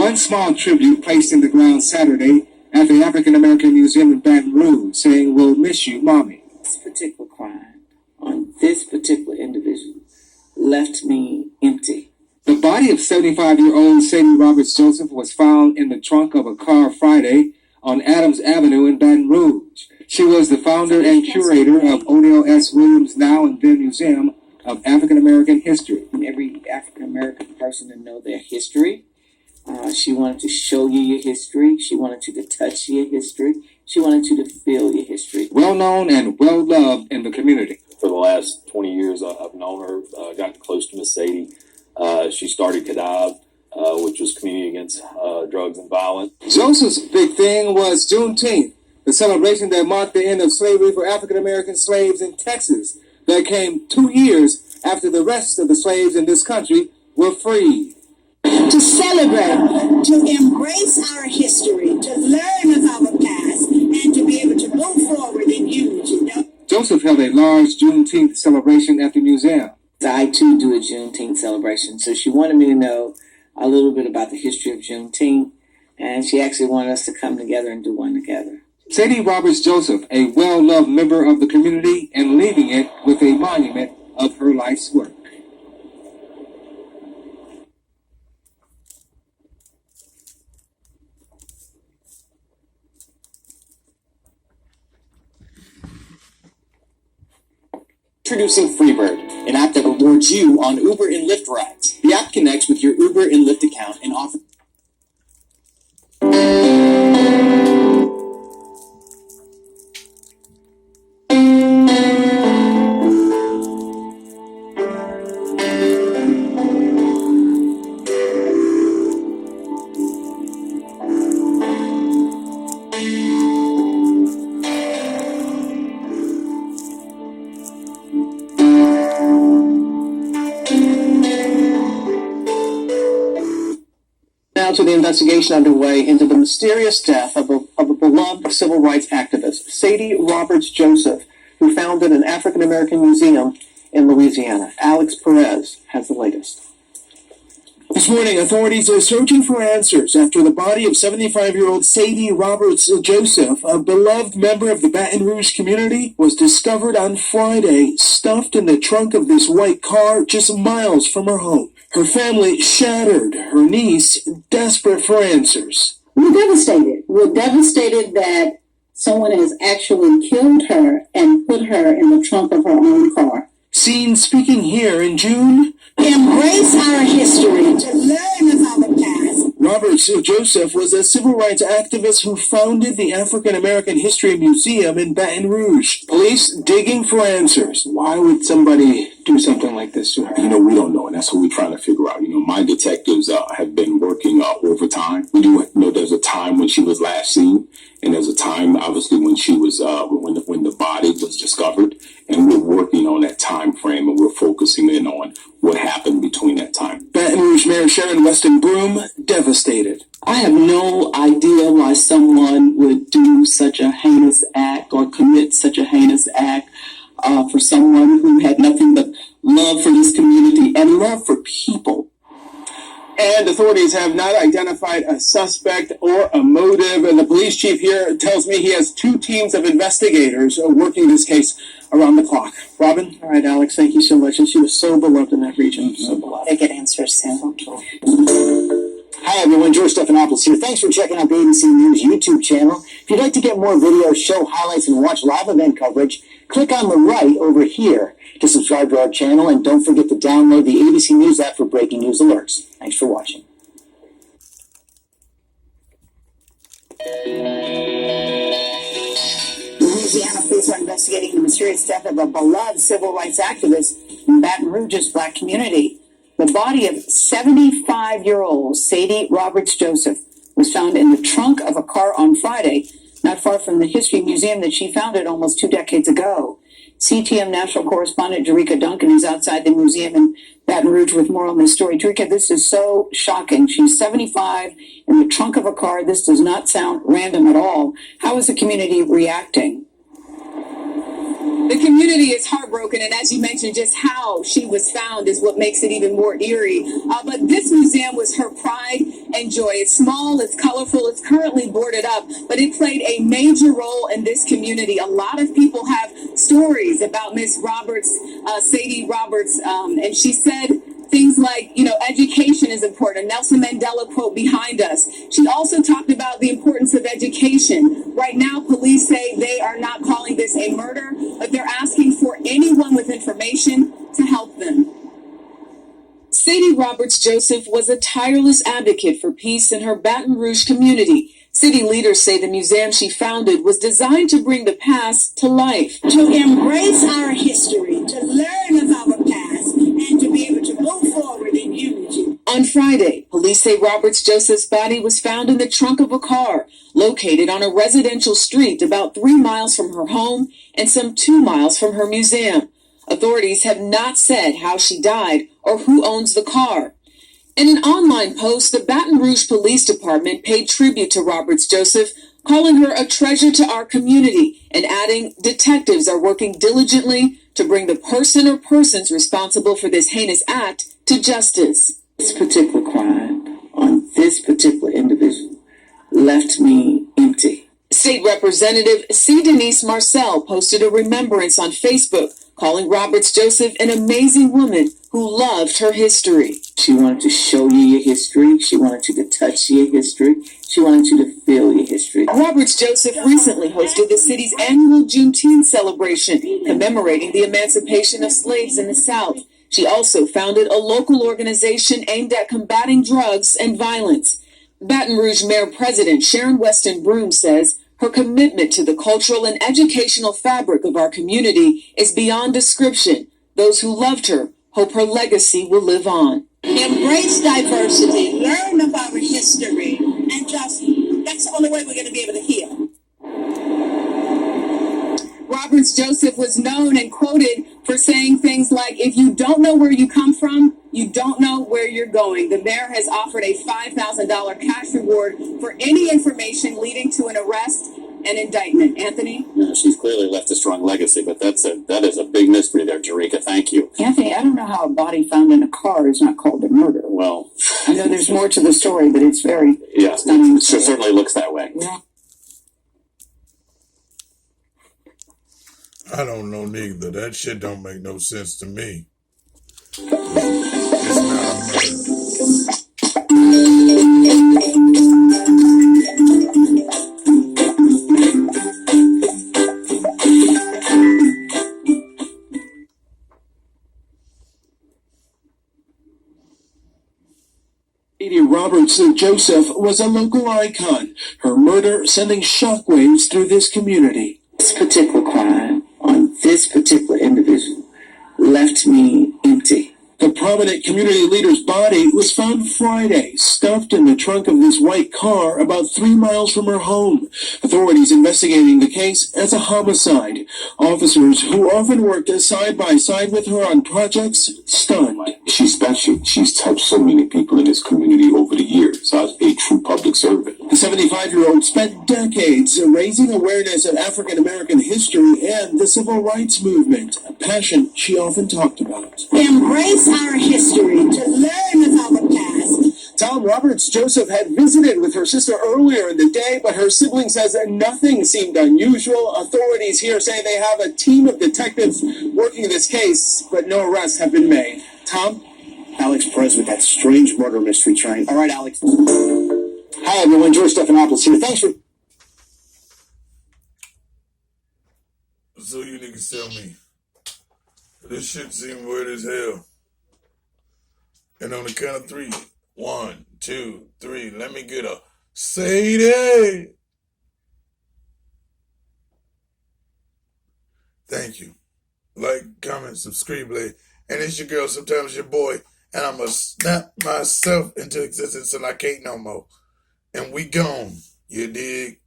one small tribute placed in the ground Saturday at the African American Museum in Baton Rouge, saying, "We'll miss you, Mommy." This particular crime on this particular individual left me empty. The body of 75-year-old Sadie Roberts Joseph was found in the trunk of a car Friday on Adams Avenue in Baton Rouge. She was the founder and curator of Odell S. Williams Now and Then Museum of African American History. Every African American person to know their history. She wanted to show you your history. She wanted you to touch your history. She wanted you to feel your history. Well known and well loved in the community. For the last 20 years, I've known her, gotten close to Miss Sadie. She started KADAV, which was Community Against Drugs and Violence. Joseph's big thing was Juneteenth, the celebration that marked the end of slavery for African American slaves in Texas that came 2 years after the rest of the slaves in this country were freed. To celebrate, to embrace our history, to learn of our past, and to be able to move forward and use, you know. Joseph held a large Juneteenth celebration at the museum. I, too, do a Juneteenth celebration. So she wanted me to know a little bit about the history of Juneteenth, and she actually wanted us to come together and do one together. Sadie Roberts Joseph, a well-loved member of the community, and leaving it with a monument of her life's work. Introducing Freebird, an app that rewards you on Uber and Lyft rides. The app connects with your Uber and Lyft account and offers... To the investigation underway into the mysterious death of a beloved civil rights activist, Sadie Roberts Joseph, who founded an African American museum in Louisiana. Alex Perez has the latest. This morning, authorities are searching for answers after the body of 75-year-old Sadie Roberts Joseph, a beloved member of the Baton Rouge community, was discovered on Friday, stuffed in the trunk of this white car just miles from her home. Her family shattered, her niece desperate for answers. We're devastated. We're devastated that someone has actually killed her and put her in the trunk of her own car. Seen speaking here in June. Embrace our history, to learn of our past. Roberts Joseph was a civil rights activist who founded the African American History Museum in Baton Rouge. Police digging for answers. Why would somebody do something like this to her? You know, we don't know, and that's what we're trying to figure out. You know, my detectives have been working overtime. We do know there's a time when she was last seen, and there's a time, obviously, when she was when the body was discovered, and we're working on that time frame, and we're focusing in on what happened between that time. Baton Rouge Mayor Sharon Weston Broom devastated. I have no idea why someone would do such a heinous act or commit such a heinous act for someone who had nothing but love for this community and love for people. And authorities have not identified a suspect or a motive. And the police chief here tells me he has 2 teams of investigators working this case around the clock. Robin? All right, Alex, thank you so much. And she was so beloved in that region. So beloved. They get answers soon. Hi everyone, George Stephanopoulos here. Thanks for checking out the ABC News YouTube channel. If you'd like to get more videos, show highlights, and watch live event coverage, click on the right over here to subscribe to our channel, and don't forget to download the ABC News app for breaking news alerts. Thanks for watching. Louisiana police are investigating the mysterious death of a beloved civil rights activist in Baton Rouge's Black community. The body of 75-year-old Sadie Roberts Joseph was found in the trunk of a car on Friday, not far from the History Museum that she founded almost 2 decades ago. CTM national correspondent Jerika Duncan is outside the museum in Baton Rouge with more on this story. Jerika, this is so shocking. She's 75 in the trunk of a car. This does not sound random at all. How is the community reacting? The community is heartbroken, and as you mentioned, just how she was found is what makes it even more eerie. But this museum was her pride and joy. It's small, it's colorful, it's currently boarded up, but it played a major role in this community. A lot of people have stories about Miss Roberts, Sadie Roberts, and she said things like, education is important. A Nelson Mandela quote behind us. She also talked about the importance of education. Right now, police say they are not calling this a murder, but they're asking for anyone with information to help them. Sadie Roberts Joseph was a tireless advocate for peace in her Baton Rouge community. City leaders say the museum she founded was designed to bring the past to life. To embrace our history, to learn of our past, and to be able to move forward in unity. On Friday, police say Roberts Joseph's body was found in the trunk of a car located on a residential street about 3 miles from her home and some 2 miles from her museum. Authorities have not said how she died or who owns the car. In an online post, the Baton Rouge Police Department paid tribute to Roberts Joseph, calling her a treasure to our community and adding detectives are working diligently to bring the person or persons responsible for this heinous act to justice. This particular crime on this particular individual left me empty. State Representative C. Denise Marcel posted a remembrance on Facebook, calling Roberts Joseph an amazing woman who loved her history. She wanted to show you your history. She wanted you to touch your history. She wanted you to feel your history. Roberts Joseph recently hosted the city's annual Juneteenth celebration, commemorating the emancipation of slaves in the South. She also founded a local organization aimed at combating drugs and violence. Baton Rouge Mayor President Sharon Weston Broome says her commitment to the cultural and educational fabric of our community is beyond description. Those who loved her hope her legacy will live on. Embrace diversity, learn of our history, and that's the only way we're going to be able to heal. Roberts Joseph was known and quoted for saying things like, if you don't know where you come from, you don't know where you're going. The mayor has offered a $5,000 cash reward for any information leading to an arrest and indictment. Anthony? She's clearly left a strong legacy, but that is a big mystery there, Jerika. Thank you. Anthony, I don't know how a body found in a car is not called a murder. Well, I know there's more to the story, but it's very stunning. It certainly looks that way. Yeah. I don't know neither. That shit don't make no sense to me. It's not a murder. Sadie Roberts Joseph was a local icon, her murder sending shockwaves through this community. This particular crime on this particular individual left me empty. The prominent community leader's body was found Friday, stuffed in the trunk of this white car about 3 miles from her home. Authorities investigating the case as a homicide. Officers who often worked side by side with her on projects stunned. She's special. She's touched so many people in this community over the years. I was a true public servant. The 75-year-old spent decades raising awareness of African American history and the civil rights movement, a passion she often talked about. Embrace our history, to learn of our past. Tom Roberts Joseph had visited with her sister earlier in the day, but her sibling says that nothing seemed unusual. Authorities here say they have a team of detectives working this case, but no arrests have been made. Tom? Alex Perez with that strange murder mystery train. All right, Alex. Hi, everyone. George Stephanopoulos here. Thanks for... So you niggas tell me. This shit seems weird as hell. And on the count of 3, 1, 2, 3, let me get a Sadie. Thank you. Like, comment, subscribe, and it's your girl, sometimes your boy, and I'ma snap myself into existence till I can't no more. And we gone. You dig?